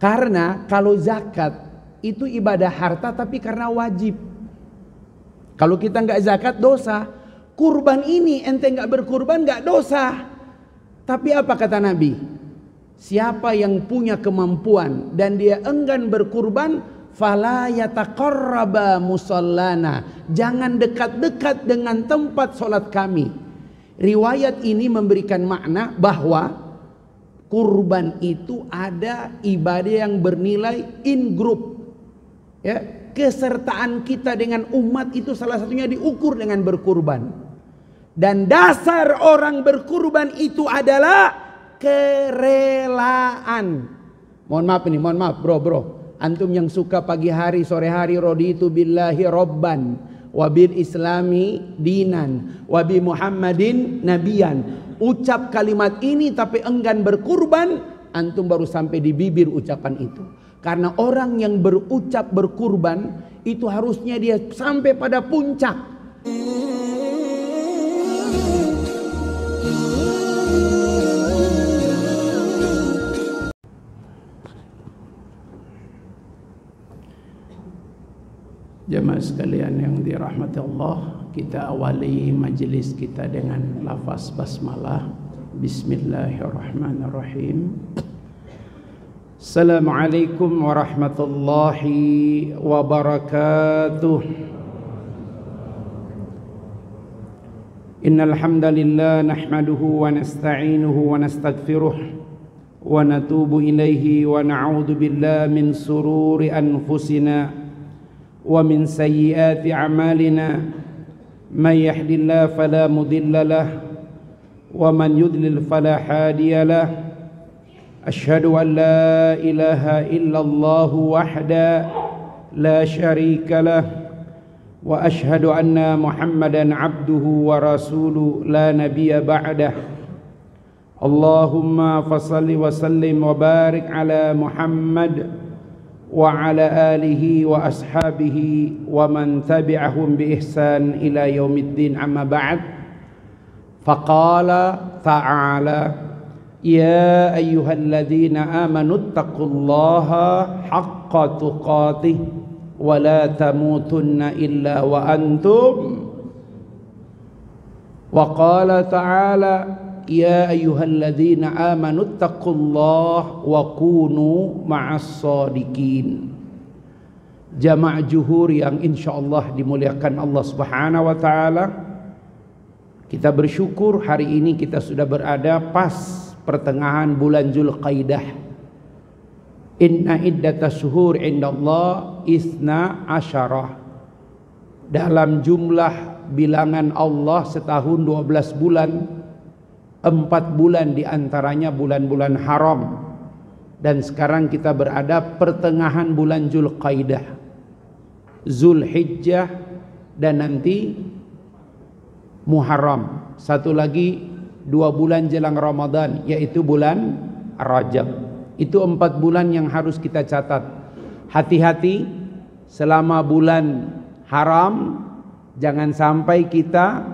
Karena kalau zakat itu ibadah harta tapi karena wajib. Kalau kita nggak zakat dosa. Kurban ini ente nggak berkurban nggak dosa. Tapi apa kata Nabi? Siapa yang punya kemampuan dan dia enggan berkurban, fala yataqarraba musallana. Jangan dekat-dekat dengan tempat sholat kami. Riwayat ini memberikan makna bahwa kurban itu ada ibadah yang bernilai in group. Ya, kesertaan kita dengan umat itu salah satunya diukur dengan berkurban. Dan dasar orang berkurban itu adalah kerelaan. Mohon maaf bro. Antum yang suka pagi hari sore hari raditu billahi robban wabil islami dinan wabi muhammadin nabiyan. Ucap kalimat ini tapi enggan berkurban, antum baru sampai di bibir ucapan itu. Karena orang yang berucap berkurban itu harusnya dia sampai pada puncak. Jemaah sekalian yang dirahmati Allah, kita awali majelis kita dengan lafaz basmalah. Bismillahirrahmanirrahim. Assalamualaikum warahmatullahi wabarakatuh. Innal hamdalillah nahmaduhu wa nasta'inuhu wa nastaghfiruh wa natubu ilaihi wa na'udzu billahi min sururi anfusina wa min sayyiati a'malina may yahdihillahu fala mudilla lahu wa man yudlil fala hadiya lahu asyhadu an la ilaha illallah wahda la syarika lahu wa asyhadu anna muhammadan abduhu wa rasuluhu la nabiyya ba'dah. Allahumma fasalli wa sallim wa barik ala Muhammad wa ala alihi wa ashabihi wa man tabi'ahum bi ihsan ila yaumiddin, amma ba'd. Faqala ta'ala ya ayyuhalladzina amanu taqullaha haqqa tuqatih wa la tamutunna illa wa antum. Wa qala ta'ala ya ayyuhalladzina amanu taqullaha wa kunu ma'as shadiqin. Jamaah juhur yang insyaallah dimuliakan Allah Subhanahu wa taala, kita bersyukur hari ini kita sudah berada pas pertengahan bulan Zulqaidah. Inna iddatas syuhur indallah isna asyarah. Dalam jumlah bilangan Allah setahun 12 bulan, 4 bulan diantaranya bulan-bulan haram. Dan sekarang kita berada pertengahan bulan Zulqaidah, Zulhijjah, dan nanti Muharram. Satu lagi 2 bulan jelang Ramadan, yaitu bulan Rajab. Itu 4 bulan yang harus kita catat. Hati-hati selama bulan haram, jangan sampai kita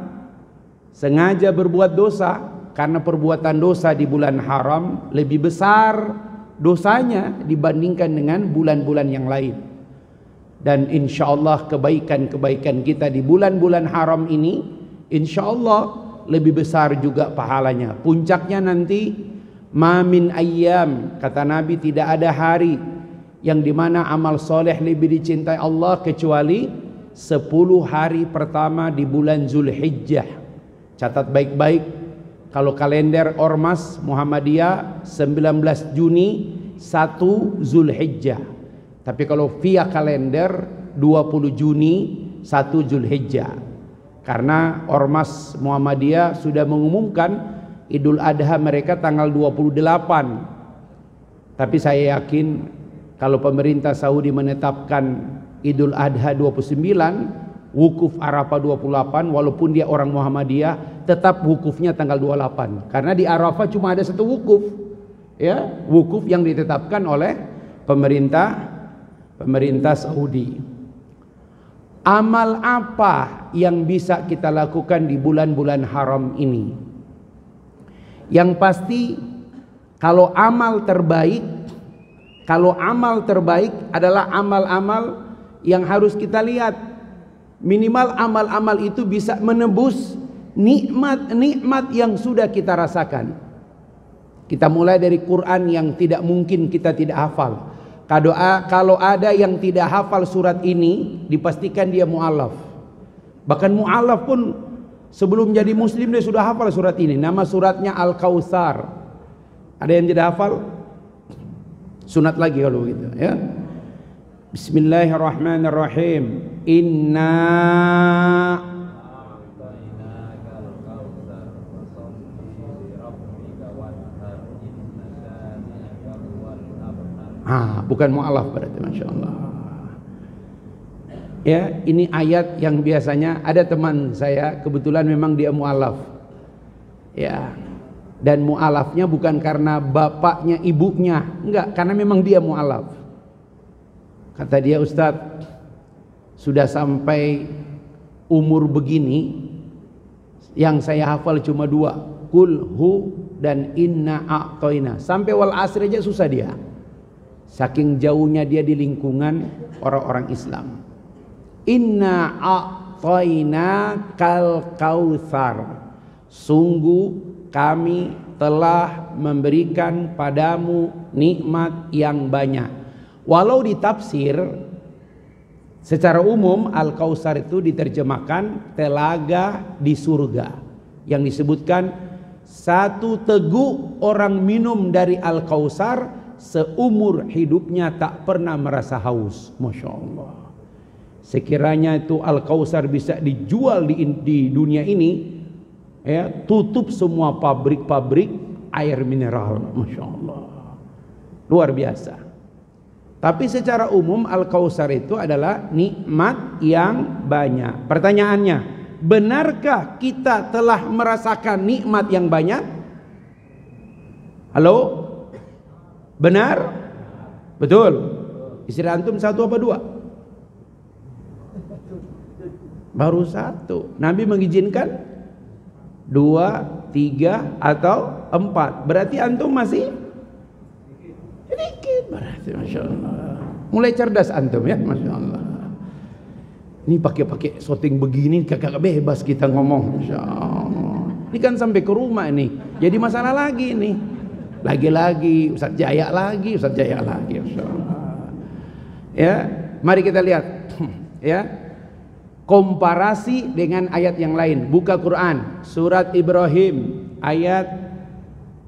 sengaja berbuat dosa. Karena perbuatan dosa di bulan haram lebih besar dosanya dibandingkan dengan bulan-bulan yang lain. Dan insya Allah kebaikan-kebaikan kita di bulan-bulan haram ini insya Allah lebih besar juga pahalanya. Puncaknya nanti ma min ayyam, kata Nabi, tidak ada hari yang dimana amal soleh lebih dicintai Allah kecuali 10 hari pertama di bulan Zulhijjah. Catat baik-baik. Kalau kalender Ormas Muhammadiyah 19 Juni 1 Zulhijjah. Tapi kalau via kalender 20 Juni 1 Zulhijjah. Karena Ormas Muhammadiyah sudah mengumumkan Idul Adha mereka tanggal 28. Tapi saya yakin kalau pemerintah Saudi menetapkan Idul Adha 29, wukuf Arafah 28, walaupun dia orang Muhammadiyah tetap wukufnya tanggal 28. Karena di Arafah cuma ada 1 wukuf. Ya, wukuf yang ditetapkan oleh pemerintah Saudi. Amal apa yang bisa kita lakukan di bulan-bulan haram ini? Yang pasti kalau amal terbaik Kalau amal terbaik adalah amal-amal yang harus kita lihat. Minimal amal-amal itu bisa menebus nikmat-nikmat yang sudah kita rasakan. Kita mulai dari Quran yang tidak mungkin kita tidak hafal. Kalau ada yang tidak hafal surat ini, dipastikan dia mu'alaf. Bahkan mu'alaf pun sebelum jadi muslim dia sudah hafal surat ini. Nama suratnya Al-Kautsar. Ada yang tidak hafal? Sunat lagi kalau begitu ya. Bismillahirrahmanirrahim. Inna bukan mu'alaf berarti, Masya Allah. Ya, ini ayat yang biasanya ada teman saya kebetulan memang dia mu'alaf. Ya. Dan mu'alafnya bukan karena bapaknya ibunya, enggak, karena memang dia mu'alaf. Kata dia, Ustadz, sudah sampai umur begini yang saya hafal cuma 2, Qul hu dan inna a'toina. Sampai wal asr aja susah dia. Saking jauhnya dia di lingkungan orang-orang Islam. Inna a'toina kal kautsar. Sungguh kami telah memberikan padamu nikmat yang banyak. Walau ditafsir secara umum Al-Kautsar itu diterjemahkan telaga di surga, yang disebutkan satu teguk orang minum dari Al-Kautsar seumur hidupnya tak pernah merasa haus. Masya Allah. Sekiranya itu Al-Kautsar bisa dijual di dunia ini, ya, tutup semua pabrik-pabrik air mineral. Masya Allah, luar biasa. Tapi secara umum Al-Kautsar itu adalah nikmat yang banyak. Pertanyaannya, benarkah kita telah merasakan nikmat yang banyak? Halo? Benar? Betul? Istri antum 1 apa 2? Baru 1. Nabi mengizinkan 2, 3 atau 4. Berarti antum masih sedikit. Berarti Masya Allah, mulai cerdas antum ya, Masya Allah. Ini pakai shooting begini kakak bebas kita ngomong, Masya Allah. Ini kan sampai ke rumah nih, jadi masalah lagi nih. Lagi-lagi Ustaz Jaya lagi, Ustaz Jaya lagi, Masya Allah. Ya, mari kita lihat ya, komparasi dengan ayat yang lain. Buka Quran, surat Ibrahim ayat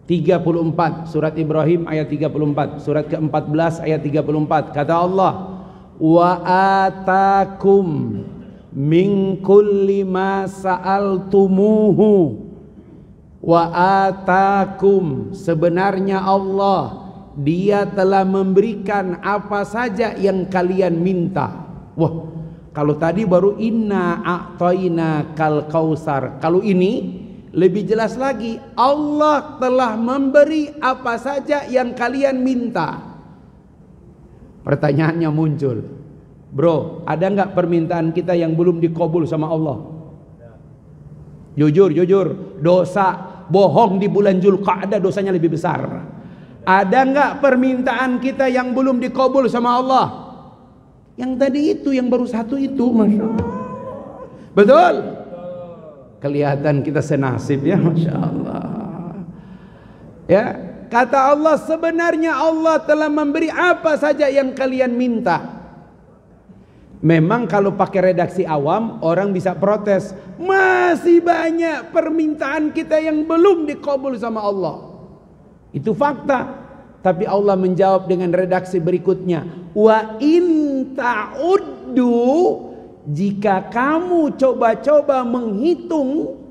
34, surat Ibrahim ayat 34, surat ke-14 ayat 34. Kata Allah, wa atakum min kulli ma sa'altumuhu. Wa atakum, sebenarnya Allah, Dia telah memberikan apa saja yang kalian minta. Wah, kalau tadi baru inna a'toina kal kautsar, kalau ini lebih jelas lagi, Allah telah memberi apa saja yang kalian minta. Pertanyaannya muncul, bro, ada nggak permintaan kita yang belum dikabul sama Allah? Jujur, dosa bohong di bulan Dzulqa'dah dosanya lebih besar. Ada nggak permintaan kita yang belum dikabul sama Allah? Yang tadi itu, yang baru 1 itu, Masya Allah. Betul? Kelihatan kita senasib ya, Masya Allah. Ya, kata Allah, sebenarnya Allah telah memberi apa saja yang kalian minta. Memang kalau pakai redaksi awam orang bisa protes, masih banyak permintaan kita yang belum dikabul sama Allah. Itu fakta. Tapi Allah menjawab dengan redaksi berikutnya, wa in ta'uddu, jika kamu coba-coba menghitung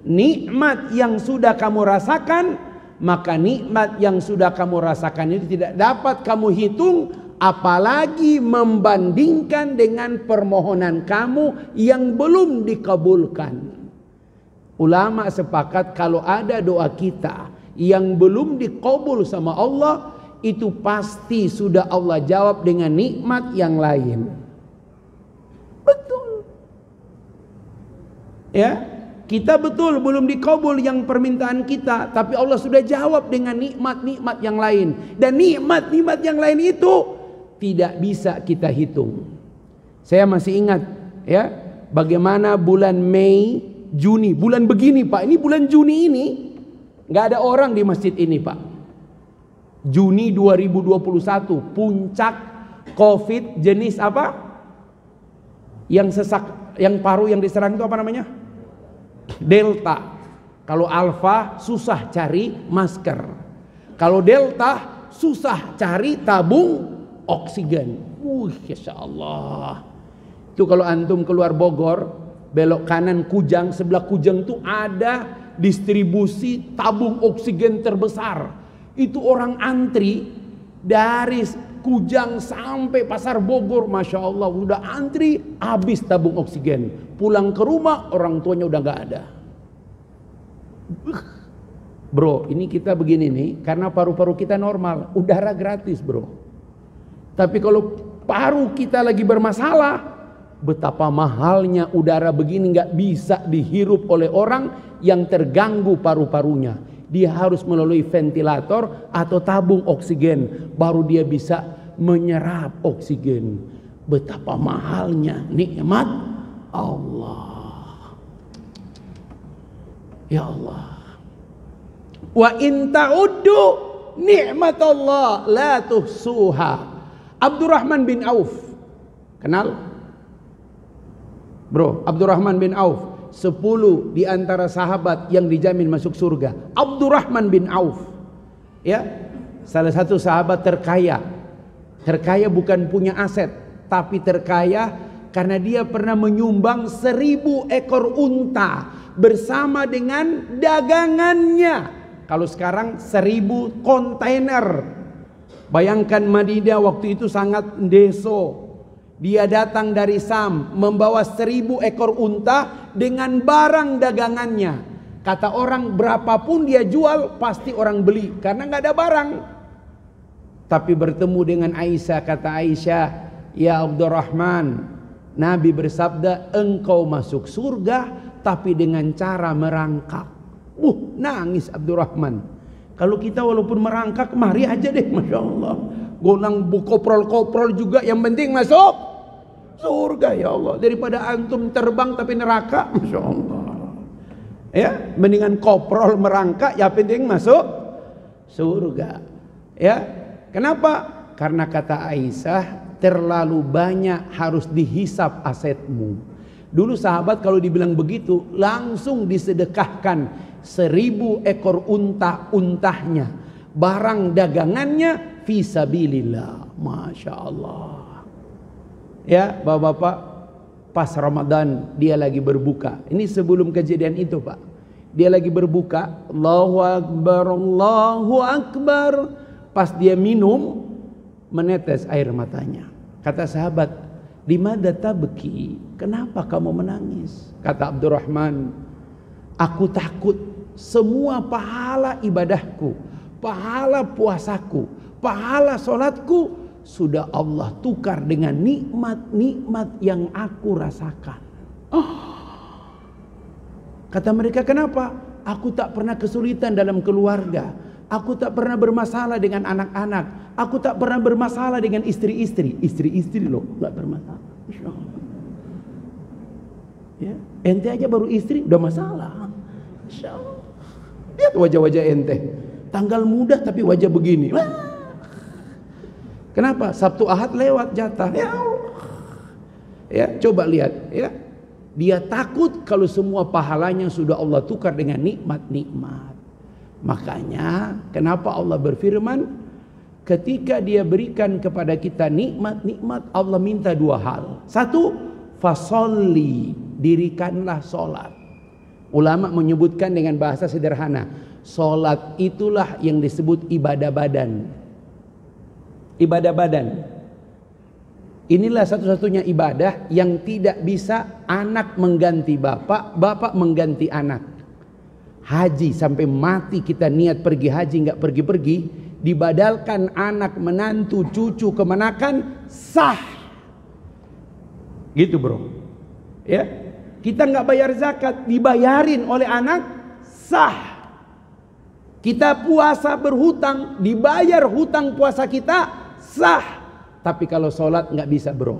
nikmat yang sudah kamu rasakan, maka nikmat yang sudah kamu rasakan itu tidak dapat kamu hitung, apalagi membandingkan dengan permohonan kamu yang belum dikabulkan. Ulama sepakat kalau ada doa kita yang belum dikabul sama Allah, itu pasti sudah Allah jawab dengan nikmat yang lain. Betul. Ya, Kita betul belum dikabul yang permintaan kita, tapi Allah sudah jawab dengan nikmat-nikmat yang lain. Dan nikmat-nikmat yang lain itu tidak bisa kita hitung. Saya masih ingat ya, bagaimana bulan Mei, Juni, bulan begini Pak, ini bulan Juni ini nggak ada orang di masjid ini Pak. Juni 2021, puncak COVID jenis apa? Yang sesak, yang paru yang diserang itu apa namanya? Delta. Kalau Alpha susah cari masker. Kalau Delta susah cari tabung oksigen. Masya Allah. Itu kalau antum keluar Bogor, belok kanan Kujang, sebelah Kujang itu ada distribusi tabung oksigen terbesar. Itu orang antri dari Kujang sampai pasar Bogor, Masya Allah, udah antri habis tabung oksigen. Pulang ke rumah orang tuanya udah gak ada. Bro, ini kita begini nih karena paru-paru kita normal, udara gratis bro. Tapi kalau paru kita lagi bermasalah, betapa mahalnya udara begini, gak bisa dihirup oleh orang yang terganggu paru-parunya. Dia harus melalui ventilator atau tabung oksigen, baru dia bisa menyerap oksigen. Betapa mahalnya nikmat Allah. Ya Allah. Wa in ta'uddu nikmat Allah la tuhsuha. Abdurrahman bin Auf, kenal? Bro, Abdurrahman bin Auf, 10 di antara sahabat yang dijamin masuk surga. Abdurrahman bin Auf, ya, salah satu sahabat terkaya. Terkaya bukan punya aset, tapi terkaya karena dia pernah menyumbang 1000 ekor unta bersama dengan dagangannya. Kalau sekarang 1000 kontainer. Bayangkan Madinah waktu itu sangat deso. Dia datang dari Sam membawa 1000 ekor unta dengan barang dagangannya. Kata orang berapapun dia jual pasti orang beli karena nggak ada barang. Tapi bertemu dengan Aisyah, kata Aisyah, ya Abdurrahman, Nabi bersabda engkau masuk surga tapi dengan cara merangkak. Nangis Abdurrahman. Kalau kita walaupun merangkak mari aja deh, Masya Allah. Gonang koprol-koprol juga yang penting masuk surga ya Allah. Daripada antum terbang tapi neraka, Masya Allah. Ya, mendingan koprol merangkak ya penting masuk surga. Ya, kenapa? Karena kata Aisyah terlalu banyak harus dihisap asetmu. Dulu sahabat kalau dibilang begitu langsung disedekahkan 1000 ekor untahnya, barang dagangannya fisabilillah. Masya Allah. Ya bapak-bapak, pas Ramadan dia lagi berbuka. Ini sebelum kejadian itu Pak. Dia lagi berbuka, Allahu Akbar, Allahu Akbar. Pas dia minum, menetes air matanya. Kata sahabat, "Limadza tabki? Kenapa kamu menangis?" Kata Abdurrahman, "Aku takut semua pahala ibadahku, pahala puasaku, pahala solatku sudah Allah tukar dengan nikmat-nikmat yang aku rasakan." Kata mereka, "Kenapa?" "Aku tak pernah kesulitan dalam keluarga. Aku tak pernah bermasalah dengan anak-anak. Aku tak pernah bermasalah dengan istri-istri." Istri-istri loh, gak bermasalah. Masya Allah. Ya, ente aja baru istri udah masalah. Masya Allah. Lihat wajah-wajah ente. Tanggal muda tapi wajah begini. Kenapa? Sabtu Ahad lewat jatah. Ya Allah. Ya, coba lihat ya. Dia takut kalau semua pahalanya sudah Allah tukar dengan nikmat-nikmat. Makanya kenapa Allah berfirman, ketika dia berikan kepada kita nikmat-nikmat, Allah minta 2 hal. 1, fasolli, dirikanlah solat. Ulama menyebutkan dengan bahasa sederhana, solat itulah yang disebut ibadah badan. Ibadah badan. Inilah satu-satunya ibadah yang tidak bisa anak mengganti bapak, bapak mengganti anak. Haji sampai mati kita niat pergi haji nggak pergi-pergi, dibadalkan anak, menantu, cucu, kemenakan sah. Gitu bro. Ya. Kita nggak bayar zakat, dibayarin oleh anak, sah. Kita puasa berhutang, dibayar hutang puasa kita, sah. Tapi kalau sholat nggak bisa bro.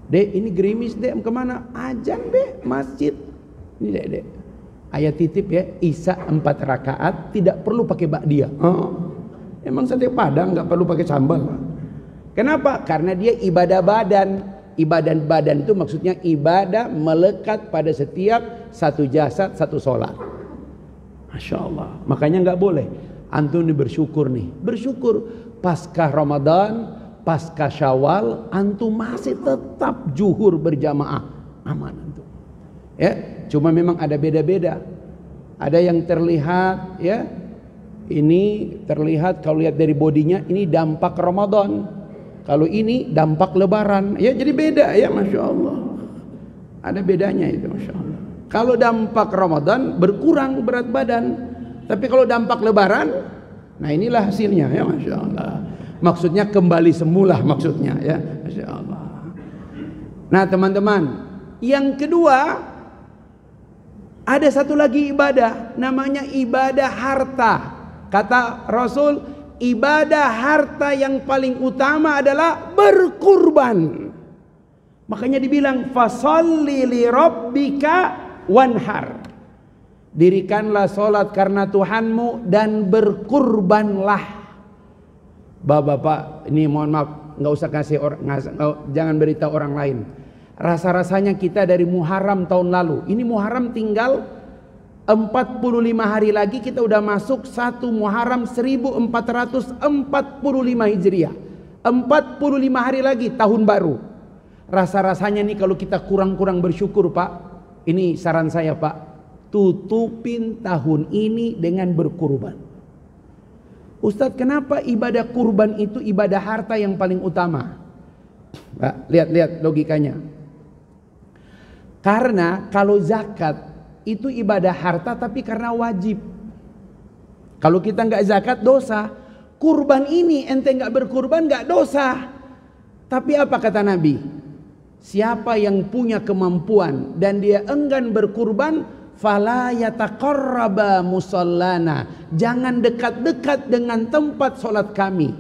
Dek, ini gerimis dek, kemana? Ajan dek, masjid. Ini dek. Ayat titip ya, Isya 4 rakaat, tidak perlu pakai ba'diyah. Emang sate padang nggak perlu pakai sambal. Kenapa? Karena dia ibadah badan. Ibadah badan itu maksudnya ibadah melekat pada setiap satu jasad, satu sholat. Masya Allah. Makanya nggak boleh. Antum ini bersyukur nih. Bersyukur pasca Ramadan, pasca Syawal, antum masih tetap zuhur berjamaah. Aman antum. Ya, cuma memang ada beda-beda. Ada yang terlihat ya. Ini terlihat kalau lihat dari bodinya ini dampak Ramadan. Kalau ini dampak lebaran, ya jadi beda ya, Masya Allah. Ada bedanya itu, Masya Allah. Kalau dampak Ramadan berkurang berat badan, tapi kalau dampak lebaran, nah inilah hasilnya ya, Masya Allah. Maksudnya kembali semula maksudnya ya, Masya Allah. Nah teman-teman, yang kedua ada satu lagi ibadah, namanya ibadah harta. Kata Rasul, ibadah harta yang paling utama adalah berkurban. Makanya dibilang fasalli li rabbika wanhar. Dirikanlah solat karena Tuhanmu dan berkurbanlah. Bapak-bapak, ini mohon maaf, nggak usah kasih jangan beritahu orang lain. Rasa-rasanya kita dari Muharram tahun lalu. Ini Muharram tinggal 45 hari lagi kita udah masuk 1 Muharram 1445 Hijriah. 45 hari lagi tahun baru. Rasa-rasanya nih kalau kita kurang-kurang bersyukur Pak. Ini saran saya Pak. Tutupin tahun ini dengan berkurban. Ustadz, kenapa ibadah kurban itu ibadah harta yang paling utama? Pak, lihat logikanya. Karena kalau zakat itu ibadah harta tapi karena wajib. Kalau kita nggak zakat dosa. Kurban ini ente nggak berkurban nggak dosa. Tapi apa kata Nabi? Siapa yang punya kemampuan dan dia enggan berkurban, fala yataqarraba musallana. Jangan dekat-dekat dengan tempat sholat kami.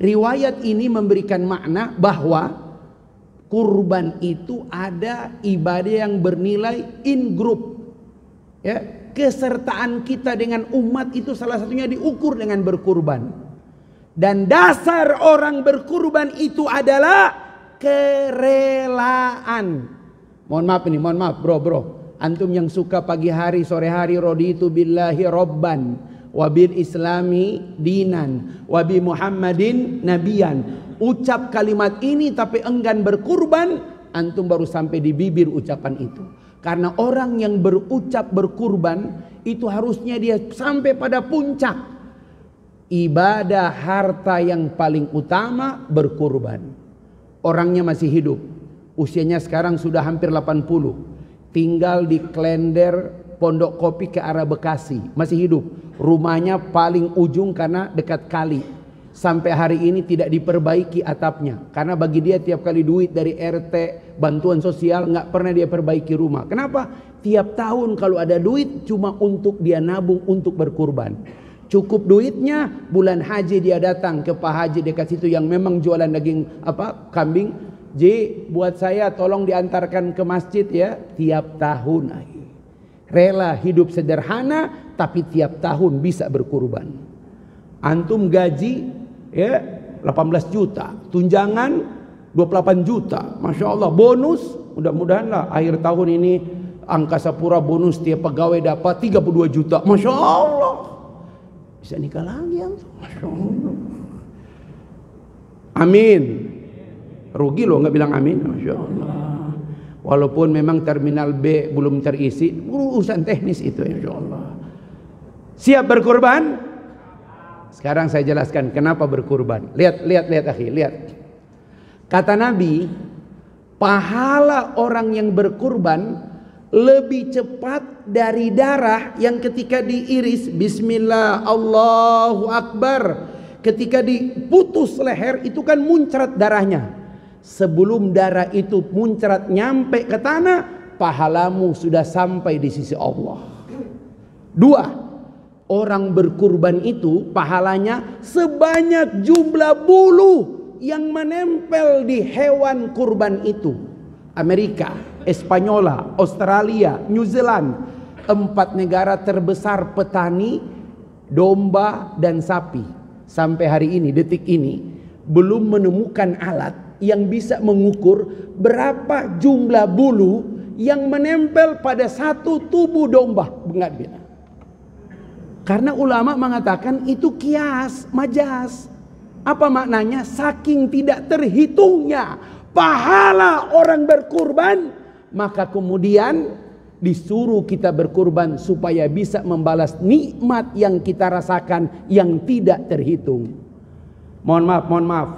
Riwayat ini memberikan makna bahwa kurban itu ada ibadah yang bernilai in group. Ya, kesertaan kita dengan umat itu salah satunya diukur dengan berkurban. Dan dasar orang berkurban itu adalah kerelaan. Mohon maaf bro. Antum yang suka pagi hari sore hari raditu billahi robban wabil islami dinan wabi muhammadin nabiyan. Ucap kalimat ini tapi enggan berkurban, antum baru sampai di bibir ucapan itu. Karena orang yang berucap berkurban itu harusnya dia sampai pada puncak. Ibadah harta yang paling utama berkurban. Orangnya masih hidup. Usianya sekarang sudah hampir 80. Tinggal di Klender Pondok Kopi ke arah Bekasi. Masih hidup. Rumahnya paling ujung karena dekat kali. Sampai hari ini tidak diperbaiki atapnya. Karena bagi dia tiap kali duit dari RT, bantuan sosial, nggak pernah dia perbaiki rumah. Kenapa? Tiap tahun kalau ada duit cuma untuk dia nabung untuk berkurban. Cukup duitnya, bulan haji dia datang ke Pak Haji dekat situ yang memang jualan daging kambing. Ji, buat saya tolong diantarkan ke masjid ya. Tiap tahun lagi. Rela hidup sederhana tapi tiap tahun bisa berkurban. Antum gaji ya 18 juta, tunjangan 28 juta, Masya Allah. Bonus, mudah-mudahan lah akhir tahun ini Angkasa Pura bonus tiap pegawai dapat 32 juta, Masya Allah. Bisa nikah lagi antum, Masya Allah. Amin. Rugi loh nggak bilang amin, Masya Allah. Walaupun memang terminal B belum terisi, urusan teknis itu, Masya Allah. Siap berkorban? Sekarang saya jelaskan kenapa berkurban. Lihat akhi, lihat. Kata Nabi, pahala orang yang berkurban lebih cepat dari darah yang ketika diiris bismillah Allahu Akbar, ketika diputus leher itu kan muncrat darahnya. Sebelum darah itu muncrat nyampe ke tanah, pahalamu sudah sampai di sisi Allah. 2, orang berkurban itu pahalanya sebanyak jumlah bulu yang menempel di hewan kurban itu. Amerika, Espanyola, Australia, New Zealand, 4 negara terbesar petani domba dan sapi. Sampai hari ini, detik ini, belum menemukan alat yang bisa mengukur berapa jumlah bulu yang menempel pada satu tubuh domba. Enggak bisa. Karena ulama mengatakan itu kias, majas. Apa maknanya? Saking tidak terhitungnya pahala orang berkurban, maka kemudian disuruh kita berkurban supaya bisa membalas nikmat yang kita rasakan yang tidak terhitung. Mohon maaf.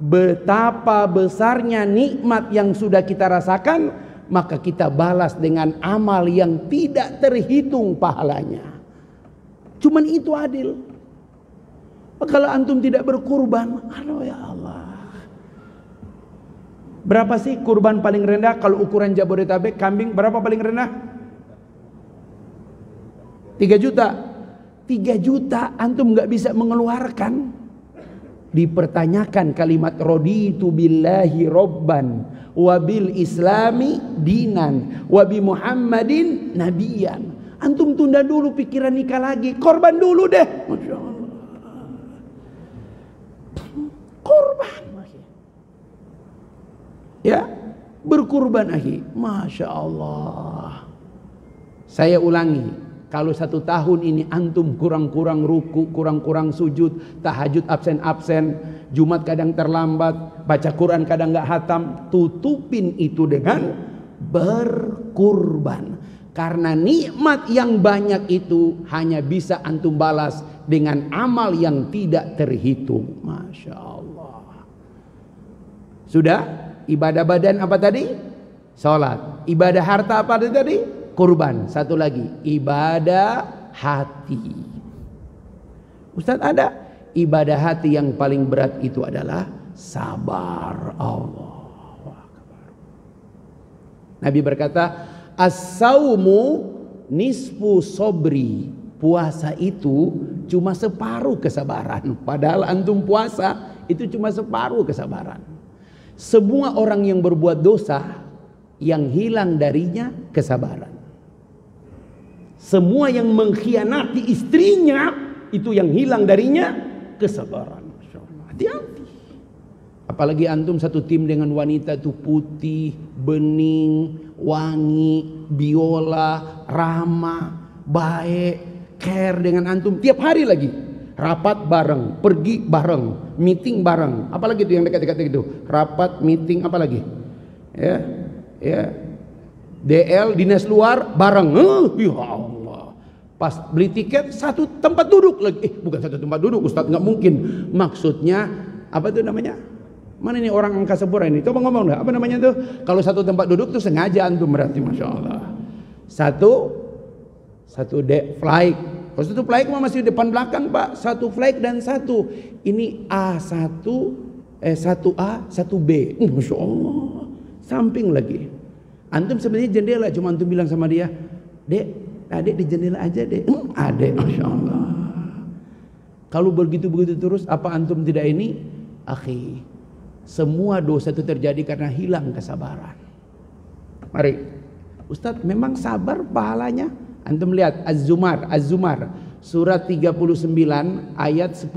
Betapa besarnya nikmat yang sudah kita rasakan, maka kita balas dengan amal yang tidak terhitung pahalanya. Cuman itu adil. Kalau antum tidak berkurban, aduh ya Allah. Berapa sih kurban paling rendah kalau ukuran Jabodetabek? Kambing berapa paling rendah? 3 juta. 3 juta antum nggak bisa mengeluarkan. Dipertanyakan kalimat raditu billahi robban wabil islami dinan wabi Muhammadin nabiyan. Antum tunda dulu pikiran nikah lagi, korban dulu deh. Masya Allah. Korban. Ya, berkurban akhi. Masya Allah. Saya ulangi, kalau 1 tahun ini antum kurang-kurang ruku, kurang-kurang sujud, tahajud absen-absen, Jumat kadang terlambat, baca Quran kadang gak hatam, tutupin itu dengan berkurban. Karena nikmat yang banyak itu hanya bisa antum balas dengan amal yang tidak terhitung. Masya Allah. Sudah? Ibadah badan apa tadi? Salat. Ibadah harta apa tadi? Kurban. Satu lagi, ibadah hati. Ustaz, ada ibadah hati yang paling berat itu adalah sabar. Allahu Akbar. Nabi berkata, as-saumu nisfu sobri. Puasa itu cuma separuh kesabaran. Padahal antum puasa itu cuma separuh kesabaran. Semua orang yang berbuat dosa, yang hilang darinya kesabaran. Semua yang mengkhianati istrinya, itu yang hilang darinya kesabaran. Hati-hati. Apalagi antum satu tim dengan wanita itu putih, bening, wangi, biola, ramah, baik, care dengan antum tiap hari lagi. Rapat bareng, pergi bareng, meeting bareng. Apalagi itu yang dekat-dekat itu? Rapat, meeting, apalagi? Ya. DL, dinas luar bareng. Ya Allah. Pas beli tiket satu tempat duduk lagi. Bukan satu tempat duduk, Ustaz, nggak mungkin. Maksudnya apa itu namanya? Mana ini orang angka sepura ini? Coba ngomong dah. Apa namanya tuh? Kalau satu tempat duduk tuh sengaja antum berarti, Masya Allah. Satu flight. Kalau satu flight masih depan belakang, Pak. Satu flight dan satu. Ini A1, 1A, 1B. Masya Allah. Samping lagi. Antum sebenarnya jendela, cuma antum bilang sama dia, Dek, adek di jendela aja, Dek. Adek, Masya Allah. Kalau begitu-begitu terus, apa antum tidak ini? Akhi, semua dosa itu terjadi karena hilang kesabaran. Mari, Ustadz, memang sabar pahalanya? Antum lihat Az-Zumar surat 39 ayat 10.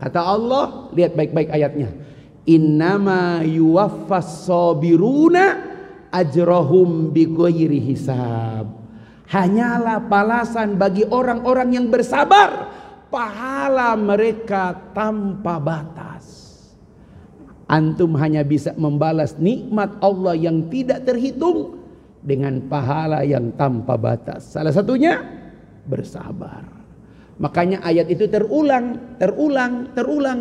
Kata Allah, lihat baik-baik ayatnya. Innama yuwaffas sabiruna ajrahum bighairi hisab. Hanyalah balasan bagi orang-orang yang bersabar, pahala mereka tanpa batas. Antum hanya bisa membalas nikmat Allah yang tidak terhitung dengan pahala yang tanpa batas. Salah satunya bersabar. Makanya ayat itu terulang.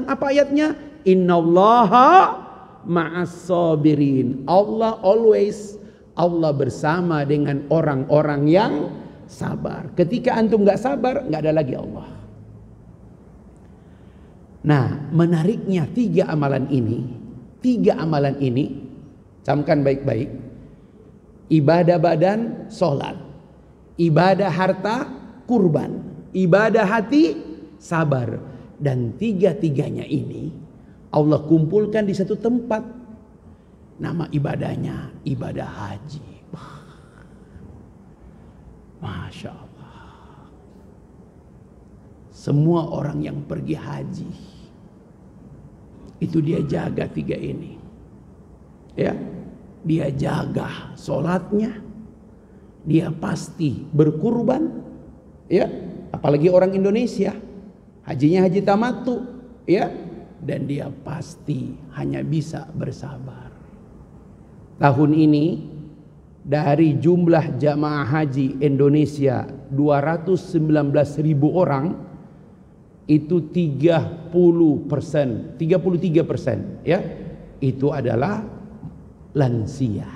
Apa ayatnya? Innallaha ma'as sabirin. Allah bersama dengan orang-orang yang sabar. Ketika antum nggak sabar, nggak ada lagi Allah. Nah, menariknya tiga amalan ini, camkan baik-baik. ibadah badan, sholat, ibadah harta, kurban, ibadah hati, sabar. Dan tiga-tiganya ini Allah kumpulkan di satu tempat. Nama ibadahnya ibadah haji. Masya Allah. Semua orang yang pergi haji itu dia jaga tiga ini. Ya, dia jaga sholatnya, dia pasti berkurban. Ya, apalagi orang Indonesia, hajinya haji tamattu. Ya, dan dia pasti hanya bisa bersabar. Tahun ini dari jumlah jamaah haji Indonesia 219.000 orang, itu 33% ya, itu adalah lansia.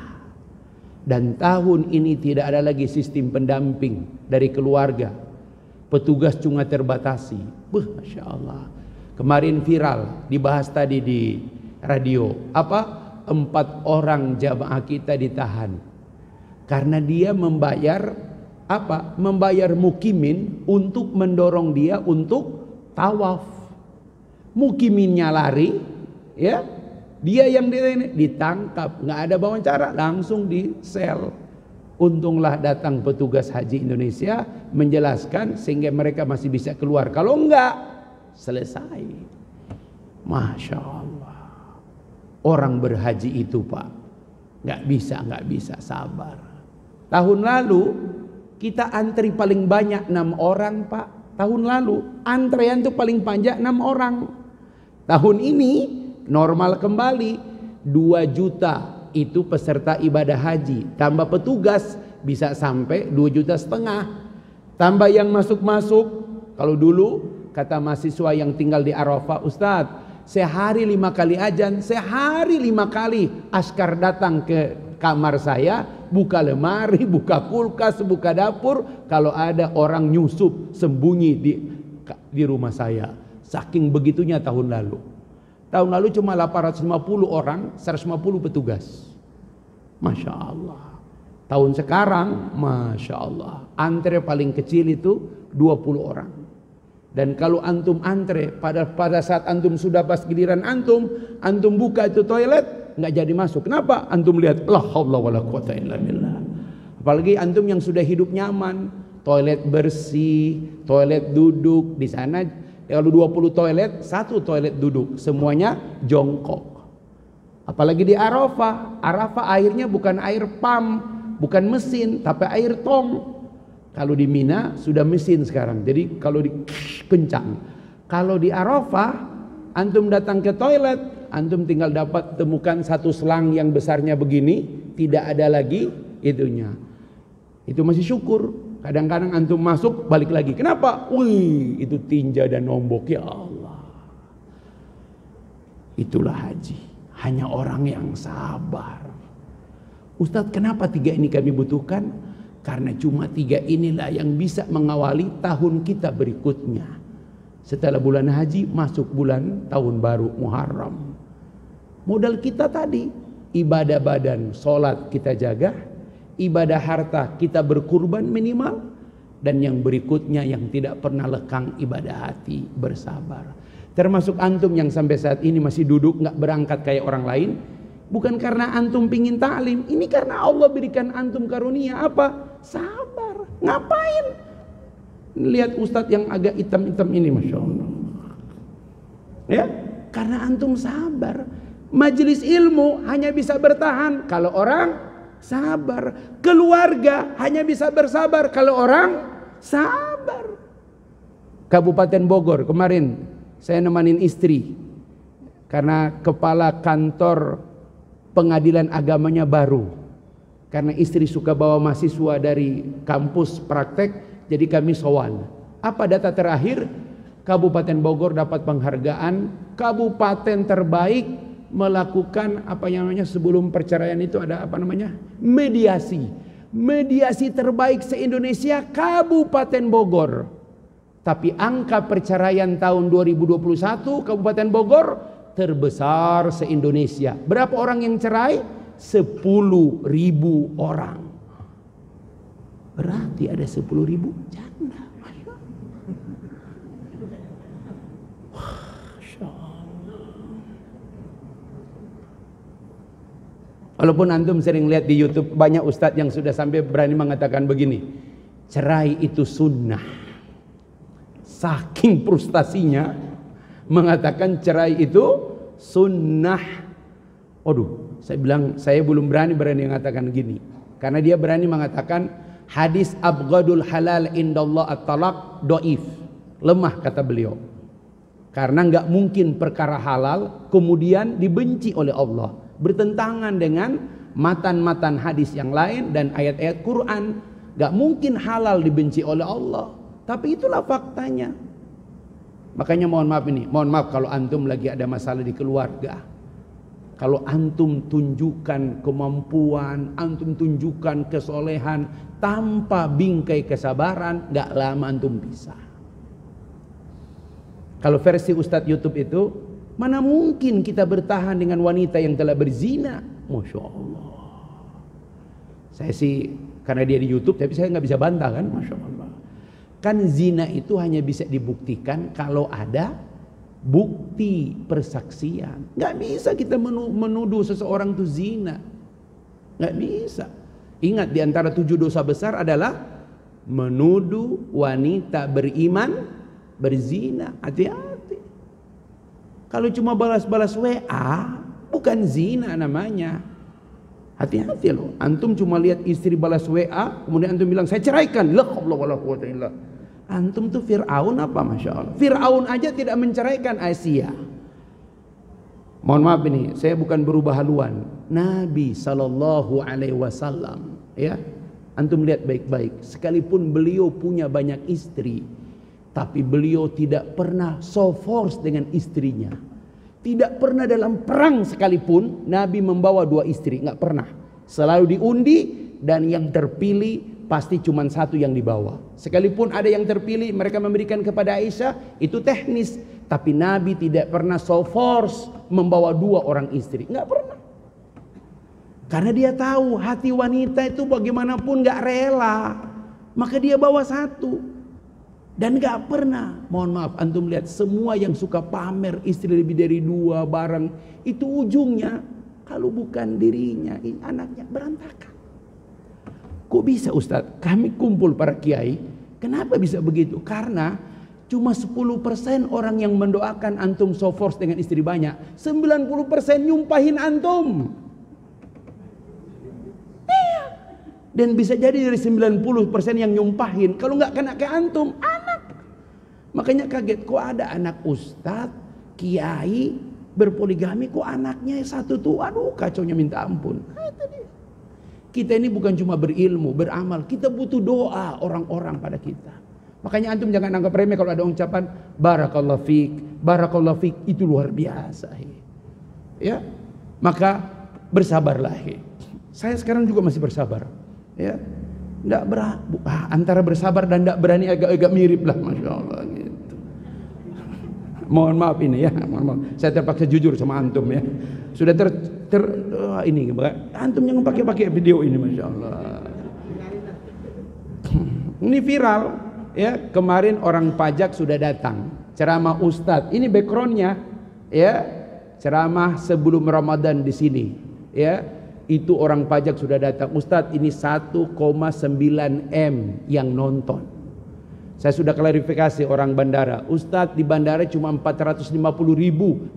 Dan tahun ini tidak ada lagi sistem pendamping dari keluarga, petugas cuma terbatasi. Masya Allah. Kemarin viral dibahas tadi di radio, 4 orang jamaah kita ditahan karena dia membayar membayar mukimin untuk mendorong dia untuk tawaf. Mukiminnya lari, ya, dia yang ditangkap, nggak ada wawancara, langsung di sel. Untunglah datang petugas haji Indonesia menjelaskan sehingga mereka masih bisa keluar. Kalau enggak, selesai. Masya Allah. Orang berhaji itu Pak, nggak bisa sabar. Tahun lalu kita antri paling banyak 6 orang Pak. Tahun lalu antrean itu paling panjang 6 orang. Tahun ini normal kembali, 2 juta itu peserta ibadah haji. Tambah petugas bisa sampai 2,5 juta. Tambah yang masuk-masuk. Kalau dulu kata mahasiswa yang tinggal di Arafah, Ustadz, sehari 5 kali azan, sehari 5 kali askar datang ke kamar saya, buka lemari, buka kulkas, buka dapur, kalau ada orang nyusup sembunyi di rumah saya. Saking begitunya tahun lalu. Tahun lalu cuma 850 orang, 150 petugas. Masya Allah. Tahun sekarang, Masya Allah, antre paling kecil itu 20 orang. Dan kalau antum antre, pada saat antum sudah pas giliran antum buka itu toilet, nggak jadi masuk. Kenapa? Antum lihat, la haula wala quwata illa billah. Apalagi antum yang sudah hidup nyaman, toilet bersih, toilet duduk. Di sana kalau 20 toilet, 1 toilet duduk, semuanya jongkok. Apalagi di Arafah. Arafah airnya bukan air pam, bukan mesin, tapi air tong. Kalau di Mina sudah mesin sekarang, jadi kalau kencang. Kalau di Arafah, antum datang ke toilet, antum tinggal temukan 1 selang yang besarnya begini, tidak ada lagi itunya. Itu masih syukur. Kadang-kadang antum masuk, balik lagi. Kenapa? Wih, itu tinja dan nombok, ya Allah. Itulah haji. Hanya orang yang sabar. Ustadz, kenapa 3 ini kami butuhkan? Karena cuma 3 inilah yang bisa mengawali tahun kita berikutnya. Setelah bulan haji, masuk bulan tahun baru Muharram. Modal kita tadi, ibadah badan, sholat kita jaga, ibadah harta kita berkurban minimal, dan yang berikutnya yang tidak pernah lekang, ibadah hati, bersabar. Termasuk antum yang sampai saat ini masih duduk nggak berangkat kayak orang lain, bukan karena antum pingin ta'lim, ini karena Allah berikan antum karunia apa? Sabar. Ngapain? Lihat ustadz yang agak hitam-hitam ini, Masya Allah. Ya, karena antum sabar. Majelis ilmu hanya bisa bertahan kalau orang sabar. Keluarga hanya bisa bersabar kalau orang sabar. Kabupaten Bogor kemarin saya nemanin istri karena kepala kantor pengadilan agamanya baru. Karena istri suka bawa mahasiswa dari kampus praktek, jadi kami sowan. Apa data terakhir? Kabupaten Bogor dapat penghargaan kabupaten terbaik melakukan sebelum perceraian itu ada mediasi. Mediasi terbaik se-Indonesia Kabupaten Bogor. Tapi angka perceraian tahun 2021 Kabupaten Bogor terbesar se-Indonesia. Berapa orang yang cerai? 10.000 orang. Berarti ada 10.000 janda. Masya Allah. Walaupun antum sering lihat di YouTube banyak ustadz yang sudah sampai berani mengatakan begini, cerai itu sunnah. Saking frustasinya mengatakan cerai itu sunnah. Waduh, saya bilang saya belum berani mengatakan gini, karena dia berani mengatakan hadis abghadul halal indallah at-talaq doif, lemah kata beliau, karena nggak mungkin perkara halal kemudian dibenci oleh Allah, bertentangan dengan matan-matan hadis yang lain dan ayat-ayat Quran. Nggak mungkin halal dibenci oleh Allah, tapi itulah faktanya. Makanya mohon maaf kalau antum lagi ada masalah di keluarga, kalau antum tunjukkan kemampuan, antum tunjukkan kesolehan tanpa bingkai kesabaran, gak lama antum bisa. Kalau versi Ustadz YouTube itu, mana mungkin kita bertahan dengan wanita yang telah berzina? Masya Allah. Saya sih, karena dia di YouTube, tapi saya gak bisa bantah kan, Masya Allah. Kan zina itu hanya bisa dibuktikan kalau ada bukti persaksian. Nggak bisa kita menuduh seseorang itu zina, nggak bisa. Ingat, di antara 7 dosa besar adalah menuduh wanita beriman berzina. Hati-hati. Kalau cuma balas-balas WA bukan zina namanya. Hati-hati loh. Antum cuma lihat istri balas WA kemudian antum bilang saya ceraikan. La haula wala quwwata illa. Antum tuh Fir'aun apa, Masya Allah. Fir'aun aja tidak menceraikan Aisyah. Mohon maaf ini, saya bukan berubah haluan. Nabi Sallallahu Alaihi Wasallam, ya, antum lihat baik-baik. Sekalipun beliau punya banyak istri, tapi beliau tidak pernah so force dengan istrinya. Tidak pernah dalam perang sekalipun Nabi membawa 2 istri, nggak pernah. Selalu diundi dan yang terpilih pasti cuma 1 yang dibawa. Sekalipun ada yang terpilih mereka memberikan kepada Aisyah, itu teknis. Tapi Nabi tidak pernah so force membawa 2 orang istri, nggak pernah. Karena dia tahu hati wanita itu bagaimanapun nggak rela, maka dia bawa 1. Dan nggak pernah, mohon maaf, antum lihat semua yang suka pamer istri lebih dari 2 barang, itu ujungnya kalau bukan dirinya, anaknya berantakan. Kok bisa Ustadz? Kami kumpul para kiai, kenapa bisa begitu? Karena cuma 10% orang yang mendoakan antum so force dengan istri banyak, 90% nyumpahin antum. Iya. Dan bisa jadi dari 90% yang nyumpahin, kalau nggak kena ke antum, anak. Makanya kaget, kok ada anak ustadz, kiai berpoligami, kok anaknya 1 tuh, aduh kacaunya minta ampun. Kita ini bukan cuma berilmu, beramal, kita butuh doa orang-orang pada kita. Makanya antum jangan anggap remeh kalau ada ucapan barakallahu fiik, itu luar biasa. Ya, maka bersabarlah. Saya sekarang juga masih bersabar. Ya, antara bersabar dan tidak berani agak mirip lah, Masya Allah. Gitu. Mohon maaf ini ya, mohon maaf. Saya terpaksa jujur sama antum ya. Sudah ini antum jangan pakai video ini, Masya Allah. Ini viral ya, kemarin orang pajak sudah datang ceramah ustadz, ini backgroundnya ya, ceramah sebelum Ramadan di sini ya, itu orang pajak sudah datang. Ustadz, ini 1,9 M yang nonton. Saya sudah klarifikasi orang bandara, Ustadz di bandara cuma 450.000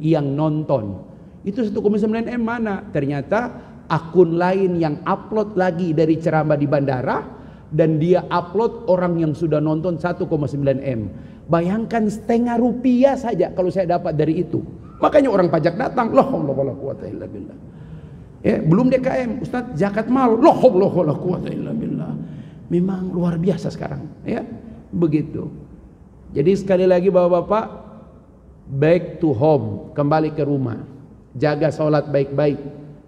yang nonton. Itu 1,9 M mana? Ternyata akun lain yang upload lagi dari ceramah di bandara, dan dia upload orang yang sudah nonton 1,9 M. Bayangkan setengah rupiah saja kalau saya dapat dari itu. Makanya orang pajak datang, la haula wala quwata illa billah. Ya, belum DKM, Ustaz zakat mal, la haula wala quwata illa billah. Memang luar biasa sekarang, ya. Begitu. Jadi sekali lagi Bapak-bapak, back to home, kembali ke rumah. Jaga sholat baik-baik,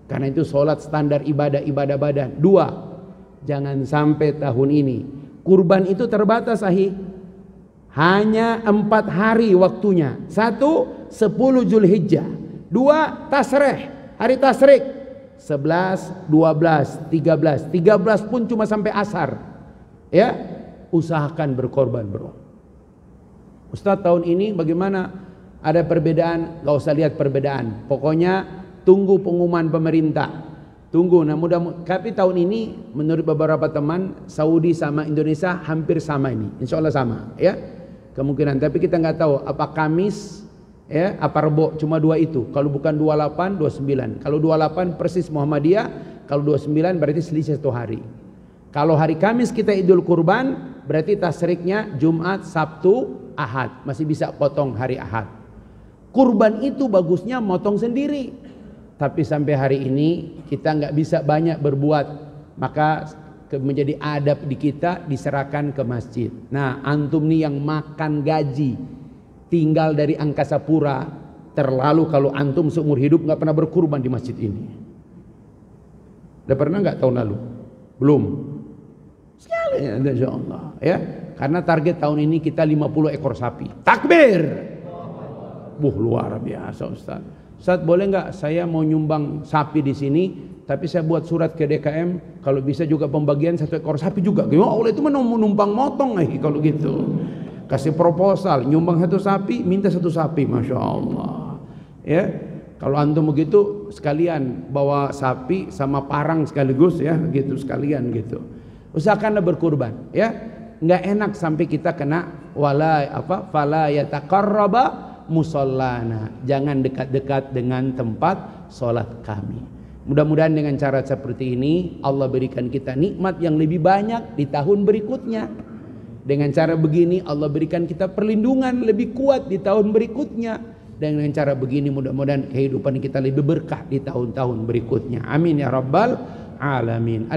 karena itu sholat standar ibadah badan. 2, jangan sampai tahun ini kurban itu terbatas hanya 4 hari waktunya. 1, 10 Zulhijjah. 2, tasreh, hari tasrik 11, 12, 13 pun cuma sampai asar. Ya, usahakan berkorban, bro. Ustaz, tahun ini bagaimana? Ada perbedaan? Gak usah lihat perbedaan. Pokoknya tunggu pengumuman pemerintah. Tunggu. Nah, tapi tahun ini menurut beberapa teman, Saudi sama Indonesia hampir sama ini. Insya Allah sama, ya. Kemungkinan. Tapi kita nggak tahu apa Kamis, ya, apa Rebo. Cuma dua itu. Kalau bukan 28, 29. Kalau 28 persis Muhammadiyah. Kalau 29 berarti selisih 1 hari. Kalau hari Kamis kita Idul Kurban, berarti tasriknya Jumat, Sabtu, Ahad. Masih bisa potong hari Ahad. Kurban itu bagusnya motong sendiri. Tapi sampai hari ini kita nggak bisa banyak berbuat. Maka menjadi adab di kita diserahkan ke masjid. Nah, antum nih yang makan gaji, tinggal dari angkasa pura, terlalu kalau antum seumur hidup nggak pernah berkurban di masjid ini. Udah pernah nggak tahun lalu? Belum. Sekali ya, insyaallah, ya. Karena target tahun ini kita 50 ekor sapi. Takbir. Luar biasa, Ustaz. Ustaz, boleh nggak saya mau nyumbang sapi di sini, tapi saya buat surat ke DKM, kalau bisa juga pembagian 1 ekor sapi juga. Ya Allah, itu menumpang motong kalau gitu. Kasih proposal, nyumbang 1 sapi, minta 1 sapi, masya Allah. Ya, kalau antum begitu sekalian bawa sapi sama parang sekaligus, ya, gitu sekalian gitu. Usahakanlah berkurban, ya. Nggak enak sampai kita kena fala yataqarraba musallana. Jangan dekat-dekat dengan tempat sholat kami. Mudah-mudahan dengan cara seperti ini Allah berikan kita nikmat yang lebih banyak di tahun berikutnya. Dengan cara begini Allah berikan kita perlindungan lebih kuat di tahun berikutnya. Dan dengan cara begini mudah-mudahan kehidupan kita lebih berkah di tahun-tahun berikutnya. Amin ya rabbal alamin.